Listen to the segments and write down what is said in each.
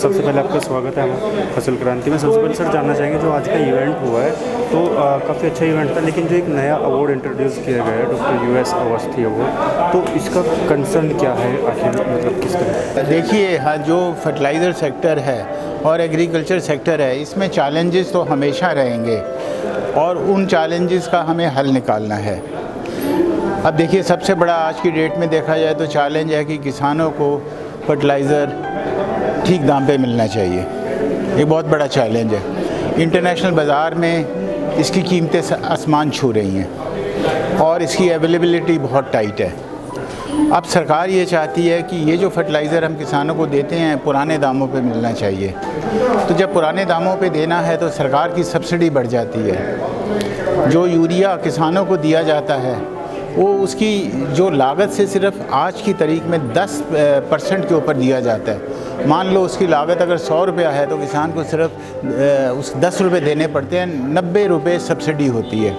सबसे पहले आपका स्वागत है हमारे फसल क्रांति में। सबसे पहले सर जानना चाहेंगे जो आज का इवेंट हुआ है तो काफ़ी अच्छा इवेंट था, लेकिन जो एक नया अवार्ड इंट्रोड्यूस किया गया है डॉक्टर US अवस्थी अवार्ड, तो इसका कंसर्न क्या है आखिर, मतलब किस तरह? देखिए, हाँ, जो फर्टिलाइज़र सेक्टर है और एग्रीकल्चर सेक्टर है, इसमें चैलेंजेस तो हमेशा रहेंगे और उन चैलेंजेस का हमें हल निकालना है। अब देखिए, सबसे बड़ा आज की डेट में देखा जाए तो चैलेंज है कि किसानों को फर्टिलाइज़र ठीक दाम पे मिलना चाहिए। ये बहुत बड़ा चैलेंज है। इंटरनेशनल बाज़ार में इसकी कीमतें आसमान छू रही हैं और इसकी अवेलेबिलिटी बहुत टाइट है। अब सरकार ये चाहती है कि ये जो फर्टिलाइज़र हम किसानों को देते हैं पुराने दामों पे मिलना चाहिए। तो जब पुराने दामों पे देना है तो सरकार की सब्सिडी बढ़ जाती है। जो यूरिया किसानों को दिया जाता है वो उसकी जो लागत से सिर्फ आज की तारीख में 10% के ऊपर दिया जाता है। मान लो उसकी लागत अगर 100 रुपया है तो किसान को सिर्फ उस 10 रुपये देने पड़ते हैं, 90 रुपये सब्सिडी होती है।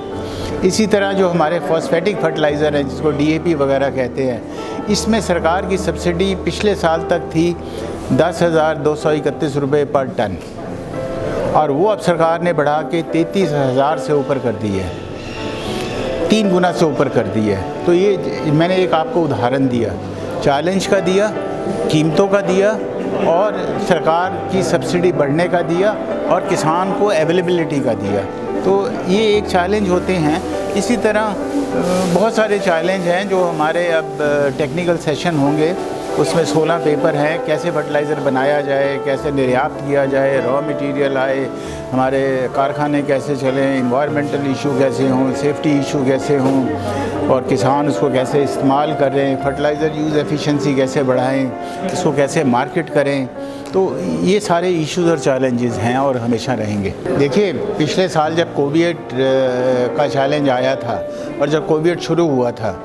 इसी तरह जो हमारे फॉस्फेटिक फर्टिलाइज़र हैं जिसको DAP वगैरह कहते हैं, इसमें सरकार की सब्सिडी पिछले साल तक थी 10,231 रुपये पर टन और वो अब सरकार ने बढ़ा के 33,000 से ऊपर कर दी है, 3 गुना से ऊपर कर दी है। तो ये मैंने एक आपको उदाहरण दिया, चैलेंज का दिया, कीमतों का दिया और सरकार की सब्सिडी बढ़ने का दिया और किसान को अवेलेबिलिटी का दिया। तो ये एक चैलेंज होते हैं। इसी तरह बहुत सारे चैलेंज हैं जो हमारे अब टेक्निकल सेशन होंगे, उसमें 16 पेपर हैं। कैसे फर्टिलाइज़र बनाया जाए, कैसे निर्यात किया जाए, रॉ मटेरियल आए, हमारे कारखाने कैसे चलें, इन्वायरमेंटल इशू कैसे हों, सेफ्टी इशू कैसे हों और किसान उसको कैसे इस्तेमाल करें, फर्टिलाइज़र यूज़ एफिशिएंसी कैसे बढ़ाएं, इसको कैसे मार्केट करें। तो ये सारे इश्यूज़ और चैलेंजेस हैं और हमेशा रहेंगे। देखिए, पिछले साल जब कोविड का चैलेंज आया था और जब कोविड शुरू हुआ था,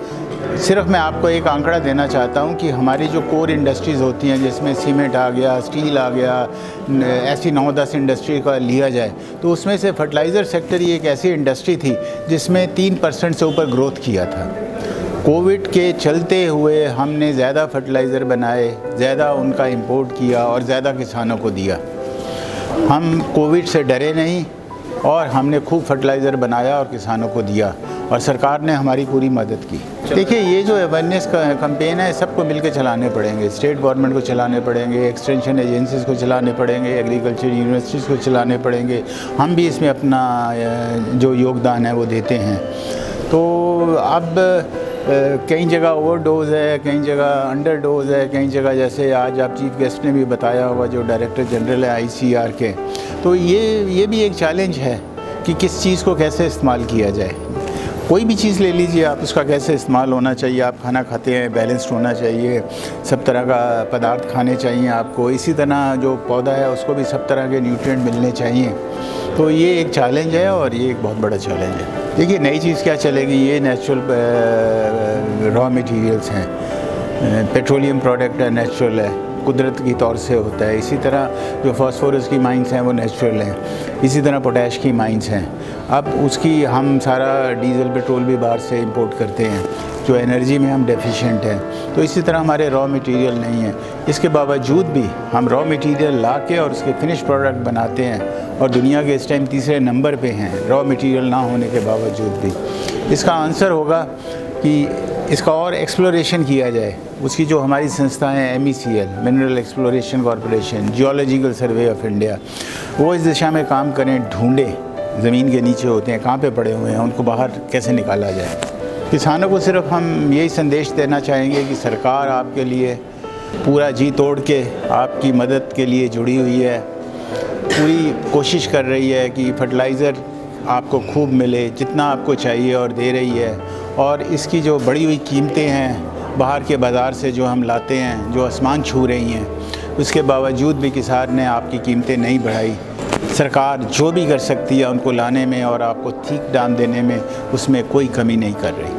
सिर्फ मैं आपको एक आंकड़ा देना चाहता हूँ कि हमारी जो कोर इंडस्ट्रीज़ होती हैं जिसमें सीमेंट आ गया, स्टील आ गया, ऐसी 9-10 इंडस्ट्री का लिया जाए तो उसमें से फर्टिलाइज़र सेक्टर ही एक ऐसी इंडस्ट्री थी जिसमें 3% से ऊपर ग्रोथ किया था। कोविड के चलते हुए हमने ज़्यादा फर्टिलाइज़र बनाए, ज़्यादा उनका इंपोर्ट किया और ज़्यादा किसानों को दिया। हम कोविड से डरे नहीं और हमने खूब फर्टिलाइज़र बनाया और किसानों को दिया और सरकार ने हमारी पूरी मदद की। देखिए, ये जो अवेयरनेस का कैंपेन है सबको मिलकर चलाने पड़ेंगे। स्टेट गवर्नमेंट को चलाने पड़ेंगे, एक्सटेंशन एजेंसीज़ को चलाने पड़ेंगे, एग्रीकल्चर यूनिवर्सिटीज़ को चलाने पड़ेंगे। हम भी इसमें अपना जो योगदान है वो देते हैं। तो अब कई जगह ओवरडोज है, कई जगह अंडर डोज है, कई जगह जैसे आज आप चीफ गेस्ट ने भी बताया होगा जो डायरेक्टर जनरल है ICAR के, तो ये भी एक चैलेंज है कि किस चीज़ को कैसे इस्तेमाल किया जाए। कोई भी चीज़ ले लीजिए आप, उसका कैसे इस्तेमाल होना चाहिए। आप खाना खाते हैं, बैलेंस्ड होना चाहिए, सब तरह का पदार्थ खाने चाहिए आपको। इसी तरह जो पौधा है उसको भी सब तरह के न्यूट्रिएंट मिलने चाहिए। तो ये एक चैलेंज है और ये एक बहुत बड़ा चैलेंज है। देखिए, नई चीज़ क्या चलेगी, ये नेचुरल रॉ मटेरियल्स हैं, पेट्रोलियम प्रोडक्ट है, नेचुरल है, कुदरत की तौर से होता है। इसी तरह जो फास्फोरस की माइंस हैं वो नेचुरल हैं, इसी तरह पोटैश की माइंस हैं। अब उसकी हम सारा डीजल पेट्रोल भी बाहर से इंपोर्ट करते हैं, जो एनर्जी में हम डेफिशिएंट हैं। तो इसी तरह हमारे रॉ मटेरियल नहीं है, इसके बावजूद भी हम रॉ मटेरियल ला के और उसके फिनिश प्रोडक्ट बनाते हैं और दुनिया के इस टाइम तीसरे नंबर पे हैं रॉ मटेरियल ना होने के बावजूद भी। इसका आंसर होगा कि इसका और एक्सप्लोरेशन किया जाए। उसकी जो हमारी संस्थाएं हैं, MECL mineral exploration corporation, geological survey of India, वो इस दिशा में काम करें, ढूंढें ज़मीन के नीचे होते हैं, कहाँ पे पड़े हुए हैं, उनको बाहर कैसे निकाला जाए। किसानों को सिर्फ हम यही संदेश देना चाहेंगे कि सरकार आपके लिए पूरा जी तोड़ के आपकी मदद के लिए जुड़ी हुई है, पूरी कोशिश कर रही है कि फर्टिलाइज़र आपको खूब मिले, जितना आपको चाहिए और दे रही है। और इसकी जो बढ़ी हुई कीमतें हैं बाहर के बाज़ार से जो हम लाते हैं, जो आसमान छू रही हैं, उसके बावजूद भी किसान ने आपकी कीमतें नहीं बढ़ाई। सरकार जो भी कर सकती है उनको लाने में और आपको ठीक दाम देने में, उसमें कोई कमी नहीं कर रही।